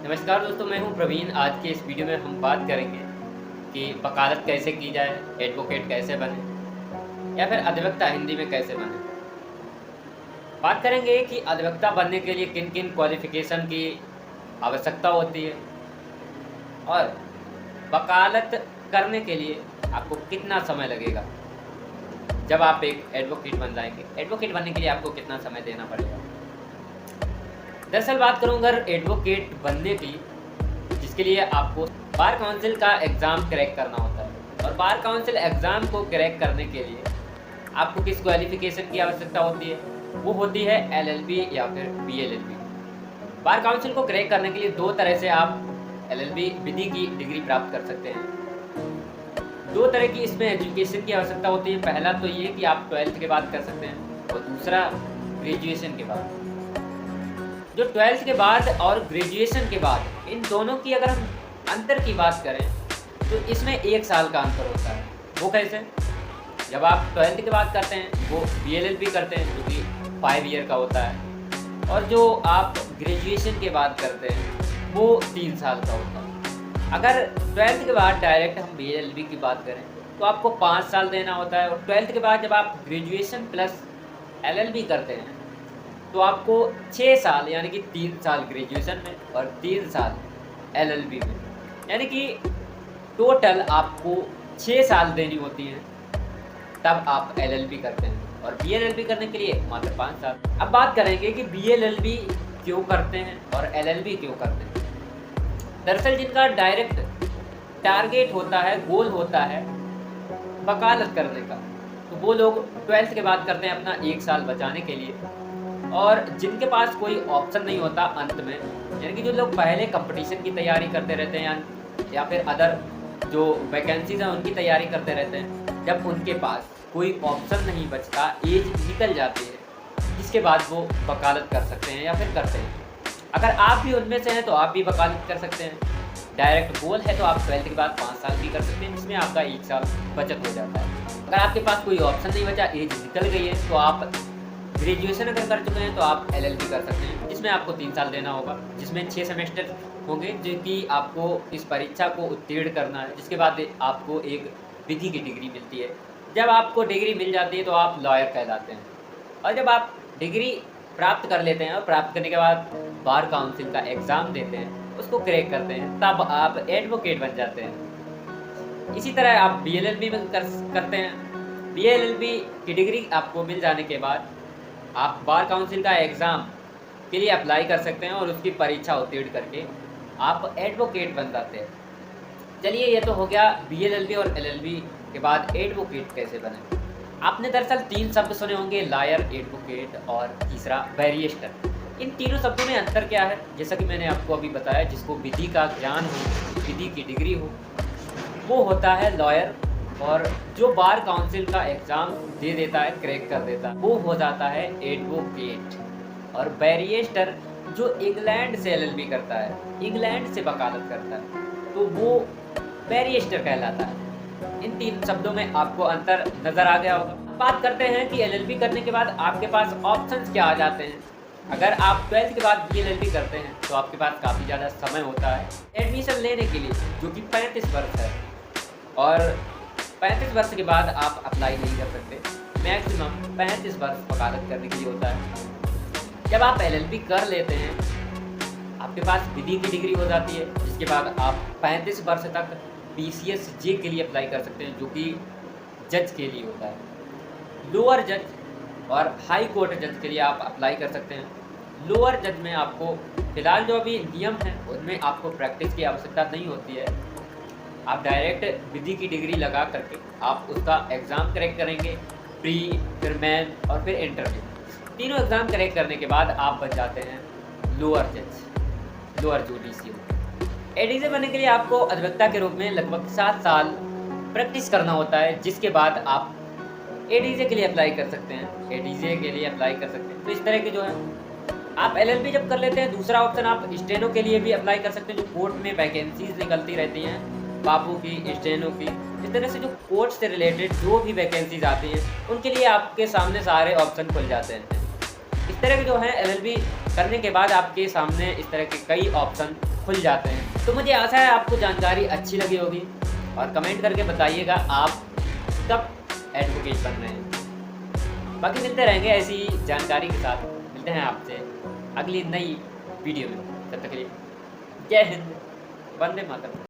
नमस्कार दोस्तों, मैं हूं प्रवीण। आज के इस वीडियो में हम बात करेंगे कि वकालत कैसे की जाए, एडवोकेट कैसे बने या फिर अधिवक्ता हिंदी में कैसे बने। बात करेंगे कि अधिवक्ता बनने के लिए किन किन क्वालिफिकेशन की आवश्यकता होती है और वकालत करने के लिए आपको कितना समय लगेगा। जब आप एक एडवोकेट बन जाएंगे, एडवोकेट बनने के लिए आपको कितना समय देना पड़ेगा। दरअसल बात करूँ अगर एडवोकेट बनने की, जिसके लिए आपको बार काउंसिल का एग्ज़ाम क्रैक करना होता है और बार काउंसिल एग्ज़ाम को क्रैक करने के लिए आपको किस क्वालिफ़िकेशन की आवश्यकता होती है, वो होती है एलएलबी या फिर बीएलएलबी। बार काउंसिल को क्रैक करने के लिए दो तरह से आप एलएलबी विधि की डिग्री प्राप्त कर सकते हैं। दो तरह की इसमें एजुकेशन की आवश्यकता होती है। पहला तो ये कि आप 12th के बाद कर सकते हैं और दूसरा ग्रेजुएशन के बाद। जो 12th के बाद और ग्रेजुएशन के बाद, इन दोनों की अगर हम अंतर की बात करें तो इसमें 1 साल का अंतर होता है। वो कैसे? जब आप 12th के बाद करते हैं वो बीएलएलबी करते हैं जो कि 5 ईयर का होता है, और जो आप ग्रेजुएशन के बाद करते हैं वो 3 साल का होता है। अगर 12th के बाद डायरेक्ट हम बीएलएलबी की बात करें तो आपको 5 साल देना होता है, और 12th के बाद जब आप ग्रेजुएशन प्लस एलएलबी करते हैं तो आपको 6 साल यानी कि 3 साल ग्रेजुएशन में और 3 साल एलएलबी में, यानी कि टोटल आपको 6 साल देनी होती हैं। तब आप एलएलबी करते हैं और बीएलएलबी करने के लिए मात्र 5 साल। अब बात करेंगे कि बीएलएलबी क्यों करते हैं और एलएलबी क्यों करते हैं। दरअसल जिनका डायरेक्ट टारगेट होता है, गोल होता है वकालत करने का, तो वो लोग 12th के बाद करते हैं अपना 1 साल बचाने के लिए। और जिनके पास कोई ऑप्शन नहीं होता अंत में, यानी कि जो लोग पहले कंपटीशन की तैयारी करते रहते हैं या फिर अदर जो वैकेंसीज हैं उनकी तैयारी करते रहते हैं, जब उनके पास कोई ऑप्शन नहीं बचता, एज निकल जाती है, जिसके बाद वो वकालत कर सकते हैं या फिर करते हैं। अगर आप भी उनमें से हैं तो आप भी वकालत कर सकते हैं। डायरेक्ट गोल है तो आप 12th के बाद 5 साल भी कर सकते हैं, जिसमें आपका 1 साल बचत हो जाता है। अगर आपके पास कोई ऑप्शन नहीं बचा, एज निकल गई है, तो आप ग्रेजुएशन अगर कर चुके हैं तो आप एलएलबी कर सकते हैं, जिसमें आपको 3 साल देना होगा, जिसमें 6 सेमेस्टर होंगे, जो कि आपको इस परीक्षा को उत्तीर्ण करना है, जिसके बाद आपको एक विधि की डिग्री मिलती है। जब आपको डिग्री मिल जाती है तो आप लॉयर कहलाते हैं, और जब आप डिग्री प्राप्त कर लेते हैं और प्राप्त करने के बाद बार काउंसिल का एग्ज़ाम देते हैं, उसको क्रैक करते हैं, तब आप एडवोकेट बन जाते हैं। इसी तरह आप बीएलएलबी में करते हैं। बीएलएलबी की डिग्री आपको मिल जाने के बाद आप बार काउंसिल का एग्ज़ाम के लिए अप्लाई कर सकते हैं और उसकी परीक्षा उत्तीर्ण करके आप एडवोकेट बन जाते हैं। चलिए, ये तो हो गया बीएलएलबी और एलएलबी के बाद एडवोकेट कैसे बने। आपने दरअसल 3 शब्द सुने होंगे, लायर, एडवोकेट और तीसरा बैरिस्टर। इन तीनों शब्दों में अंतर क्या है? जैसा कि मैंने आपको अभी बताया, जिसको विधि का ज्ञान हो, विधि की डिग्री हो, वो होता है लॉयर, और जो बार काउंसिल का एग्ज़ाम दे देता है, क्रैक कर देता है, वो हो जाता है एडवोकेट। और बैरिस्टर जो इंग्लैंड से एलएलबी करता है, इंग्लैंड से वकालत करता है, तो वो बैरिस्टर कहलाता है। इन 3 शब्दों में आपको अंतर नज़र आ गया होगा। बात करते हैं कि एलएलबी करने के बाद आपके पास ऑप्शंस क्या आ जाते हैं। अगर आप 12th के बाद बीएलएलबी करते हैं तो आपके पास काफ़ी ज़्यादा समय होता है एडमिशन लेने के लिए, जो कि 35 वर्ष है, और 35 वर्ष के बाद आप अप्लाई नहीं कर सकते। मैक्सिमम 35 वर्ष वकालत करने के लिए होता है। जब आप एलएलबी कर लेते हैं, आपके पास विधि की डिग्री हो जाती है, जिसके बाद आप 35 वर्ष तक पीसीएस जे के लिए अप्लाई कर सकते हैं, जो कि जज के लिए होता है। लोअर जज और हाई कोर्ट जज के लिए आप अप्लाई कर सकते हैं। लोअर जज में आपको फिलहाल जो अभी नियम है उनमें आपको प्रैक्टिस की आवश्यकता नहीं होती है। आप डायरेक्ट विधि की डिग्री लगा करके आप उसका एग्ज़ाम क्रैक करेंगे, प्री, फिर मेन और फिर इंटरव्यू। तीनों एग्ज़ाम क्रैक करने के बाद आप बन जाते हैं लोअर जज, लोअर जुडिशियल। एडीजे बनने के लिए आपको अधिवक्ता के रूप में लगभग 7 साल प्रैक्टिस करना होता है, जिसके बाद आप एडीजे के लिए अप्लाई कर सकते हैं। एडीजे के लिए अप्लाई कर सकते हैं। तो इस तरह के जो है, आप एलएलबी जब कर लेते हैं, दूसरा ऑप्शन आप स्टेनो के लिए भी अप्लाई कर सकते हैं, जो कोर्ट में वैकेंसीज निकलती रहती हैं, बाबू की, स्टेनो की, इस तरह से जो कोर्ट से रिलेटेड जो भी वैकेंसीज आती हैं, उनके लिए आपके सामने सारे ऑप्शन खुल जाते हैं। इस तरह के जो है एलएलबी करने के बाद आपके सामने इस तरह के कई ऑप्शन खुल जाते हैं। तो मुझे आशा है आपको जानकारी अच्छी लगी होगी और कमेंट करके बताइएगा आप कब एडवोकेट बन रहे हैं। बाकी मिलते रहेंगे ऐसी जानकारी के साथ। मिलते हैं आपसे अगली नई वीडियो में। तब तक के लिए जय हिंद, वंदे मातरम।